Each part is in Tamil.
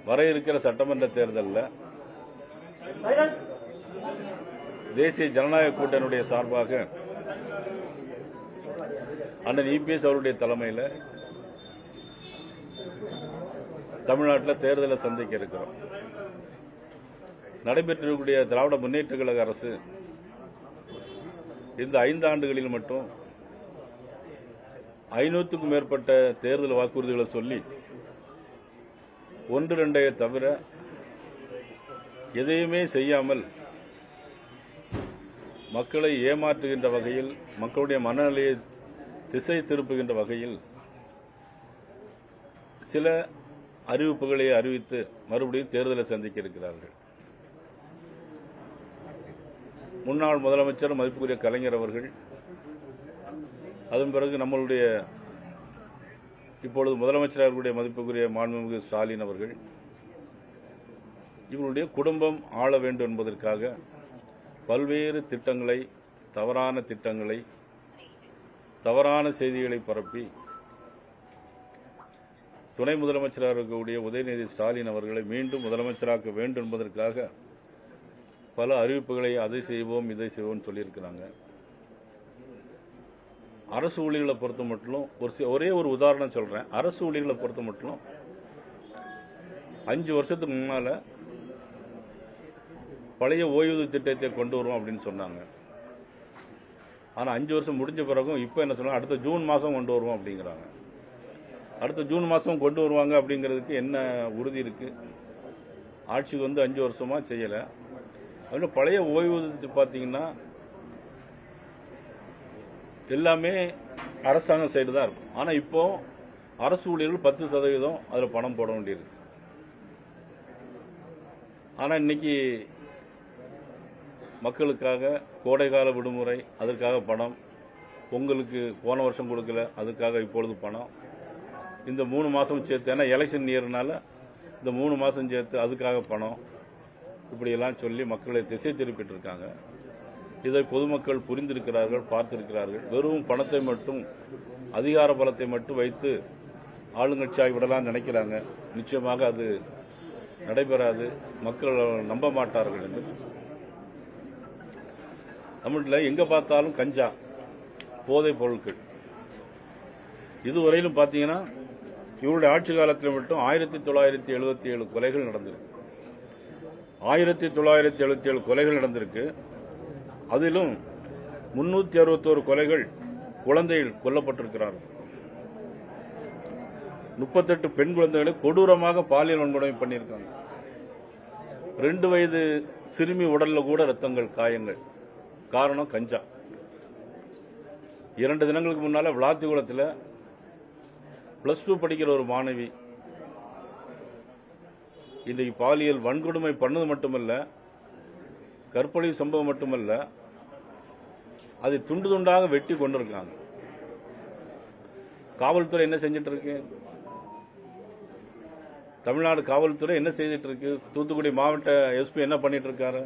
வர இருக்கிற சட்டமன்ற தேர்தலில் தேசிய ஜனநாயக கூட்டணியுடைய சார்பாக அண்ணன் இபிஎஸ் அவருடைய தலைமையில் தமிழ்நாட்டில் தேர்தலை சந்திக்க இருக்கிறோம். நடைபெற்றிருக்கக்கூடிய திராவிட முன்னேற்ற கழக அரசு இந்த 5 ஆண்டுகளில் மட்டும் 500க்கும் மேற்பட்ட தேர்தல் வாக்குறுதிகளை சொல்லி 1-2 தவிர எதையுமே செய்யாமல் மக்களை ஏமாற்றுகின்ற வகையில், மக்களுடைய மனநிலையை திசை திருப்புகின்ற வகையில் சில அறிவிப்புகளை அறிவித்து மறுபடியும் தேர்தலை சந்திக்க இருக்கிறார்கள். முன்னாள் முதலமைச்சர் மதிப்புக்குரிய கலைஞர் அவர்கள், அதன் பிறகு நம்மளுடைய இப்பொழுது முதலமைச்சர்களுடைய மதிப்புக்குரிய மாண்புமிகு ஸ்டாலின் அவர்கள் இவருடைய குடும்பம் ஆள வேண்டும் என்பதற்காக பல்வேறு திட்டங்களை, தவறான திட்டங்களை, தவறான செய்திகளை பரப்பி துணை முதலமைச்சராக இருக்கக்கூடிய உதயநிதி ஸ்டாலின் அவர்களை மீண்டும் முதலமைச்சராக்க வேண்டும் என்பதற்காக பல அறிவிப்புகளை அதை செய்வோம் இதை செய்வோம் சொல்லியிருக்கிறாங்க. அரசு ஊழியர்களை பொறுத்த மட்டும் ஒரே ஒரு உதாரணம் சொல்றேன். அரசு ஊழியர்களை பொறுத்த மட்டும் 5 வருஷத்துக்கு முன்னால பழைய ஓய்வூதிய திட்டத்தை கொண்டு வருவோம் அப்படின்னு சொன்னாங்க. ஆனா 5 வருஷம் முடிஞ்ச பிறகும் இப்ப என்ன சொன்னாங்க, அடுத்த ஜூன் மாசம் கொண்டு வருவோம் அப்படிங்கிறாங்க. அடுத்த ஜூன் மாசம் கொண்டு வருவாங்க அப்படிங்கிறதுக்கு என்ன உறுதி இருக்கு? ஆட்சிக்கு வந்து 5 வருஷமா செய்யல. அதனால பழைய ஓய்வூதியத்தை பார்த்தீங்கன்னா எல்லாமே அரசாங்கம் சைடு தான் இருக்கும். ஆனா இப்போ அரசு ஊழியர்கள் 10% அதுல பணம் போட வேண்டியிருக்கு. ஆனா இன்னைக்கு மக்களுக்காக கோடைகால விடுமுறை, அதற்காக பணம், பொங்கலுக்கு போன வருஷம் கொடுக்கல, அதுக்காக இப்பொழுது பணம், இந்த 3 மாசம் சேர்த்து, ஏன்னா எலெக்ஷன் இயர்னால இந்த 3 மாசம் சேர்த்து அதுக்காக பணம், இப்படியெல்லாம் சொல்லி மக்களை திசை திருப்பிட்டு இருக்காங்க. இதை பொதுமக்கள் புரிந்திருக்கிறார்கள், பார்த்திருக்கிறார்கள். வெறும் பணத்தை மட்டும், அதிகார பலத்தை மட்டும் வைத்து ஆளுங்கட்சியாகி விடலாம் நினைக்கிறாங்க. நிச்சயமாக அது நடைபெறாது, மக்கள் நம்ப மாட்டார்கள் என்று. தமிழ்ல எங்க பார்த்தாலும் கஞ்சா, போதைப் பொருட்கள். இதுவரையிலும் பார்த்தீங்கன்னா இவருடைய ஆட்சி காலத்தில் மட்டும் 1977 கொலைகள் நடந்திருக்கு. 1977 கொலைகள் நடந்திருக்கு. அதிலும் 361 கொலைகள் குழந்தைகள் கொல்லப்பட்டிருக்கிறார்கள். 38 பெண் குழந்தைகளை கொடூரமாக பாலியல் வன்கொடுமை பண்ணியிருக்காங்க. 2 வயது சிறுமி உடல்ல கூட ரத்தங்கள், காயங்கள். காரணம் கஞ்சா. 2 தினங்களுக்கு முன்னால விளாத்திகுளத்தில் +2 படிக்கிற ஒரு மாணவி இன்றைக்கு பாலியல் வன்கொடுமை பண்ணது மட்டுமல்ல, கற்பழிவு சம்பவம் மட்டுமல்ல, அதை துண்டு துண்டாக வெட்டி கொண்டிருக்காங்க. காவல்துறை என்ன செஞ்சிட்டு இருக்கு? தமிழ்நாடு காவல்துறை என்ன செய்துட்டு இருக்கு? தூத்துக்குடி மாவட்ட எஸ்பி என்ன பண்ணிட்டு இருக்காரு?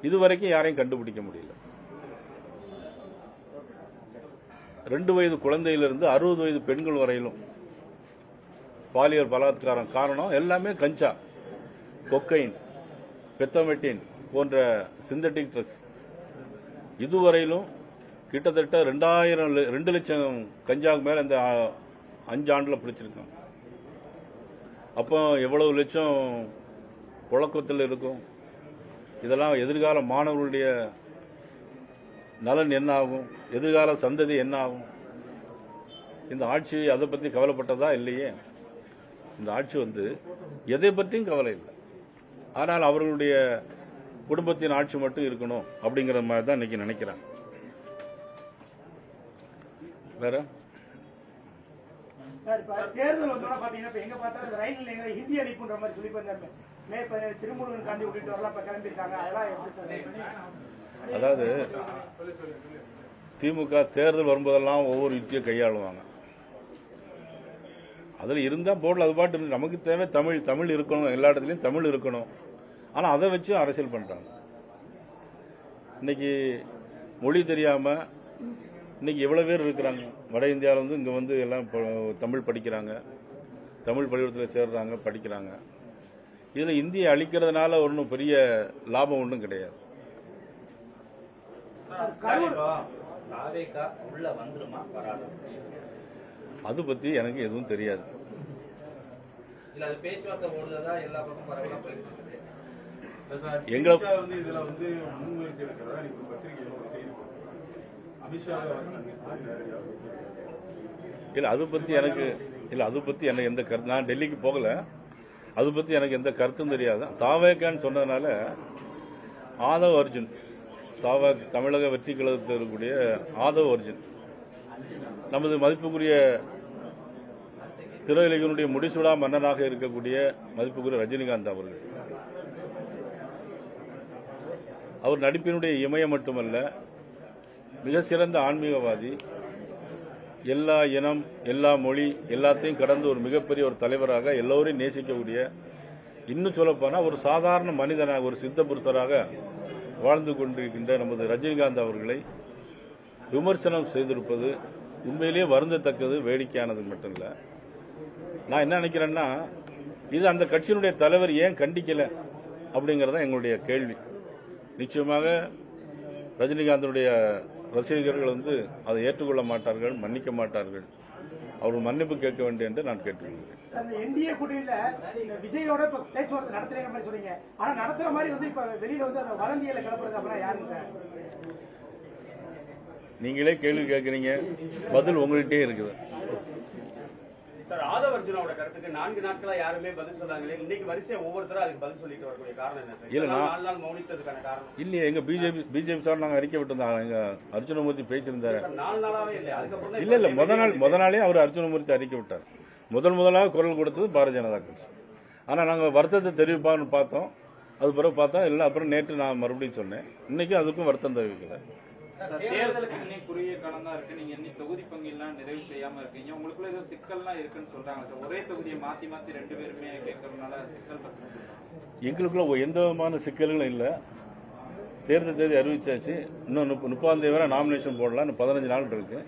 இதுவரைக்கும் யாரையும் கண்டுபிடிக்க முடியல. 2 வயது குழந்தையிலிருந்து 60 வயது பெண்கள் வரையிலும் பாலியல் பலாத்காரம். காரணம் எல்லாமே கஞ்சா, கொக்கைன், பெத்தமெட்டின் போன்ற சிந்தட்டிக் ட்ரக்ஸ். இதுவரையிலும் கிட்டத்தட்ட 2 லட்சம் கஞ்சாவுக்கு மேல இந்த 5 ஆண்டுல பிடிச்சிருக்காங்க. அப்போ எவ்வளவு லட்சம் புழக்கத்தில் இருக்கும்? இதெல்லாம் எதிர்கால மாணவர்களுடைய நலன் என்ன ஆகும்? எதிர்கால சந்ததி என்ன ஆகும்? இந்த ஆட்சி அதை பற்றி கவலைப்பட்டதா இல்லையே. இந்த ஆட்சி எதை பற்றியும் கவலை இல்லை. ஆனால் அவர்களுடைய குடும்பத்தின் ஆட்சி மட்டும் இருக்கணும் அப்படிங்கிற மாதிரி தான் இன்னைக்கு நினைக்கிறாங்க. வேற தேர்தல் வந்தோட பாத்தீங்கன்னா எங்க பார்த்தாலும் ரயில் நிலையங்களை ஹிந்தி அளிப்புன்ற மாதிரி சொல்லி மே 17 திருமுருகன் காந்தி உள்ளிட்ட வரலாம் இப்ப கிளம்பிருக்காங்க. அதாவது திமுக தேர்தல் வரும்போதெல்லாம் ஒவ்வொரு யுத்தியை கையாளுவாங்க. அதில் இருந்தா போடல, அது பாட்டு. நமக்கு தேவை தமிழ், தமிழ் இருக்கணும், எல்லா இடத்துலையும் தமிழ் இருக்கணும். ஆனா அதை வச்சு அரசியல் பண்றாங்க. இன்னைக்கு மொழி தெரியாம இன்னைக்கு எவ்வளவு பேர் இருக்கிறாங்க. வட இந்தியாவில இங்க எல்லாம் தமிழ் படிக்கிறாங்க, தமிழ் பள்ளிக்கூடத்தில் சேர்றாங்க, படிக்கிறாங்க. இதில் இந்தியை அழிக்கிறதுனால ஒன்றும் பெரிய லாபம் ஒன்றும் கிடையாது. அது பத்தி எனக்கு எதுவும் தெரியாது. எங்களை இல்ல அது பத்தி எனக்கு எந்த கருத்து, நான் டெல்லிக்கு போகல, அது பத்தி எனக்கு எந்த கருத்தும் தெரியாது. தாவேக்கான்னு சொன்னதுனால ஆதவ் அர்ஜுன், தமிழக வெற்றி கழகத்தில் இருக்கக்கூடிய ஆதவ் அர்ஜுன், நமது மதிப்புக்குரிய திரையுலகினுடைய முடிசூடா மன்னனாக இருக்கக்கூடிய மதிப்புக்குரிய ரஜினிகாந்த் அவர்கள், அவர் நடிப்பினுடைய இமயம் மட்டுமல்ல, மிக சிறந்த ஆன்மீகவாதி, எல்லா இனம் எல்லா மொழி எல்லாத்தையும் கடந்து ஒரு மிகப்பெரிய ஒரு தலைவராக எல்லோரையும் நேசிக்கக்கூடிய, இன்னும் சொல்லப்போனால் ஒரு சாதாரண மனிதனாக ஒரு சித்த புருஷராக வாழ்ந்து கொண்டிருக்கின்ற நமது ரஜினிகாந்த் அவர்களை விமர்சனம் செய்திருப்பது உண்மையிலேயே வருந்தத்தக்கது, வேடிக்கையானது மட்டும் இல்லை. நான் என்ன நினைக்கிறேன்னா, இது அந்த கட்சியினுடைய தலைவர் ஏன் கண்டிக்கல அப்படிங்கறத எங்களுடைய கேள்வி. நிச்சயமாக ரஜினிகாந்தனுடைய ரசிகர்கள் அதை ஏற்றுக்கொள்ள மாட்டார்கள், மன்னிக்க மாட்டார்கள். அவர்கள் மன்னிப்பு கேட்க வேண்டும் என்று நான் கேட்டுக்கொள்கிறேன். என்டிஏ கூட்டணியில விஜயோட பேச்சுவார்த்தை நடத்துறீங்க மாதிரி சொல்றீங்க, ஆனா நடத்துற மாதிரி இப்ப வெளியில வதந்தியில கிளப்புறது அப்படின்னா யாருங்க சார்? நீங்களே கேள்வி கேட்கறீங்க, பதில் உங்கள்கிட்டே இருக்குது. சார், ஆதவ் அர்ஜுனோட கருத்துக்கு 4 நாட்களா யாருமே பதில் சொல்லாங்களே, இன்னைக்கு வரிசையா ஒவ்வொருத்தரும் அதுக்கு பதில் சொல்லிட்டு வரக்கூடிய காரணம் என்ன? இல்ல 4 நாள் மௌனித்ததுக்கான காரணம் இல்லையே. எங்க பிஜேபி சார் நாங்க அறிக்கை விட்டுருந்தாங்க, எங்க அர்ஜுனமூர்த்தி பேசியிருந்தாரு. 4 நாளாவே இல்லை, அதுக்கப்புறம் இல்ல முத நாளே அவர் அர்ஜுனமூர்த்தி அறிக்கை விட்டார். முதலாக குரல் கொடுத்தது பாரதிய ஜனதா கட்சி. ஆனா நாங்க வருத்தத்தை தெரிவிப்பான்னு பார்த்தோம், அது பிறகு பார்த்தா இல்லை. அப்புறம் நேற்று நான் மறுபடியும் சொன்னேன், இன்னைக்கு அதுக்கும் வருத்தம் தெரிவிக்கல. தேர்தலுக்கு இன்னும் குறுகிய காலம் தான் இருக்கு, நீங்க இன்னும் தொகுதி பங்கெல்லாம் நிறைவு செய்யாம இருக்கீங்க, உங்களுக்குள்ள ஏதோ சிக்கல்லாம் இருக்குன்னு சொல்றாங்க சார். ஒரே தொகுதியை மாத்தி 2 பேருமே கேட்கறதுனால சிக்கல். எங்களுக்குள்ள எந்த விதமான சிக்கல்களும் இல்லை. தேர்தல் தேதி அறிவிச்சாச்சு, இன்னும் 30ஆம் தேதி வரை நாமினேஷன் போடலாம், இன்னும் 15 நாள் இருக்கு.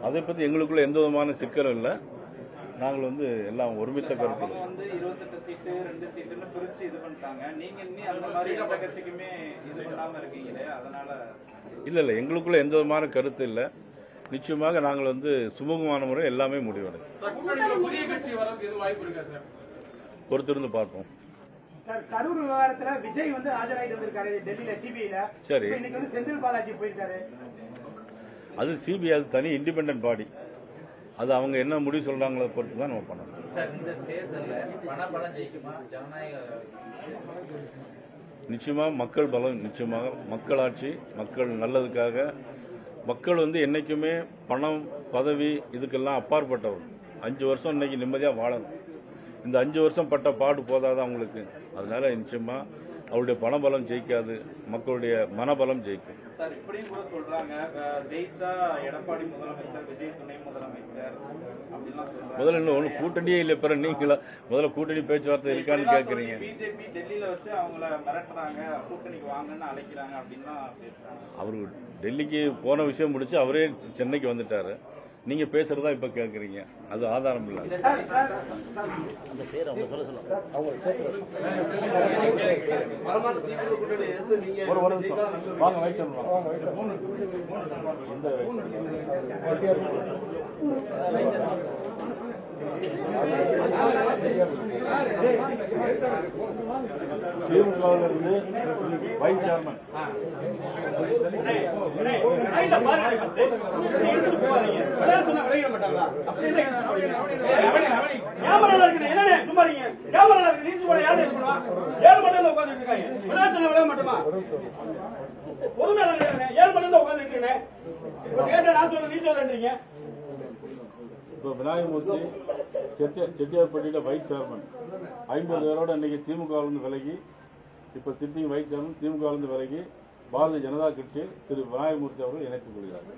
அதை பத்தி எங்களுக்குள்ள எந்த விதமான சிக்கலும் இல்லை. நாங்கள் எல்லாம் ஒருமித்த கருத்து. 28 சீட்டு 2 சீட்டுன்னு பிரிச்சு இது பண்ணிட்டாங்க, நீங்க இன்னும் அந்த மாதிரி எந்த கட்சிக்குமே இது பண்ணாம இருக்கீங்களே, அதனால இல்ல எங்களுக்குள்ள எந்த விதமான கருத்து இல்லை. நிச்சயமாக நாங்கள் சுமூகமான முறை எல்லாமே முடிவடையும். பொறுத்திருந்து பார்ப்போம். சார், கரூர் விவகாரத்துல விஜய் ஆஜராயிட்டு வந்திருக்காரு டெல்லியில சிபிஐல. சரி, இன்னைக்கு செந்தில் பாலாஜி போயிருக்காரு. அது சிபிஐ, அது தனி இண்டிபெண்டன்ட் பாடி, அது அவங்க என்ன முடிவு சொல்றாங்களோ பொறுத்து தான் நம்ம பண்ணணும். நிச்சயமா மக்கள் பலம், நிச்சயமாக மக்களாட்சி, மக்கள் நல்லதுக்காக. மக்கள் என்னைக்குமே பணம் பதவி இதுக்கெல்லாம் அப்பாற்பட்டவர். 5 வருஷம் இன்னைக்கு நிம்மதியா வாழணும். இந்த 5 வருஷம் பட்ட பாடு போதாது அவங்களுக்கு. அதனால நிச்சயமா அவருடைய பணபலம் ஜெயிக்காது, மக்களுடைய மனபலம் ஜெயிக்கும். சார், இப்படியும் கூட சொல்றாங்க, ஜெயிச்சா எடப்பாடி முதலமைச்சர், விஜய் துணை முதலமைச்சர் அப்படிலாம் சொல்றாங்க. முதல்ல இன்னும் கூட்டணியே இல்லை, பிறகு நீங்களா முதல்ல கூட்டணி பேச்சுவார்த்தை இருக்கான்னு கேட்கறீங்க. பிஜேபி டெல்லியில வச்சு அவங்கள மிரட்டுறாங்க, கூட்டணிக்கு வாங்கன்னு அழைக்கிறாங்க அப்படின்னு பேசுறாங்க. அவரு டெல்லிக்கு போன விஷயம் முடிச்சு அவரே சென்னைக்கு வந்துட்டாரு. நீங்க பேசுறதா இப்ப கேக்குறீங்க, அது ஆதாரம் இல்ல. திமுகவிலிருந்து வைஸ் சேர்மன் விநாயகமூர்த்தி செட்டியார்பட்டியில வைஸ் சேர்மன் 50 பேரோட இன்னைக்கு திமுகவிலிருந்து விலகி, இப்ப சிட்டிங் வைஸ் சேர்மன் திமுகவிலிருந்து விலகி பாரதிய ஜனதா கட்சி திரு விநாயகமூர்த்தி அவர்கள் இணைத்துக் கொள்கிறார்.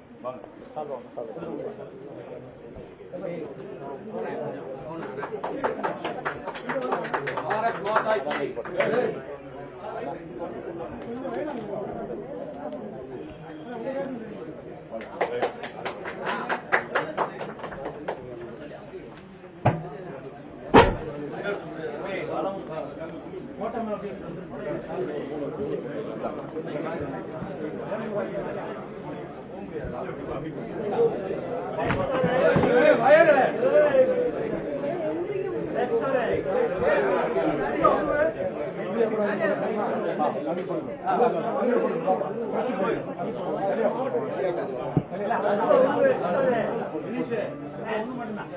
ஒண்ணு மட்டும்தான்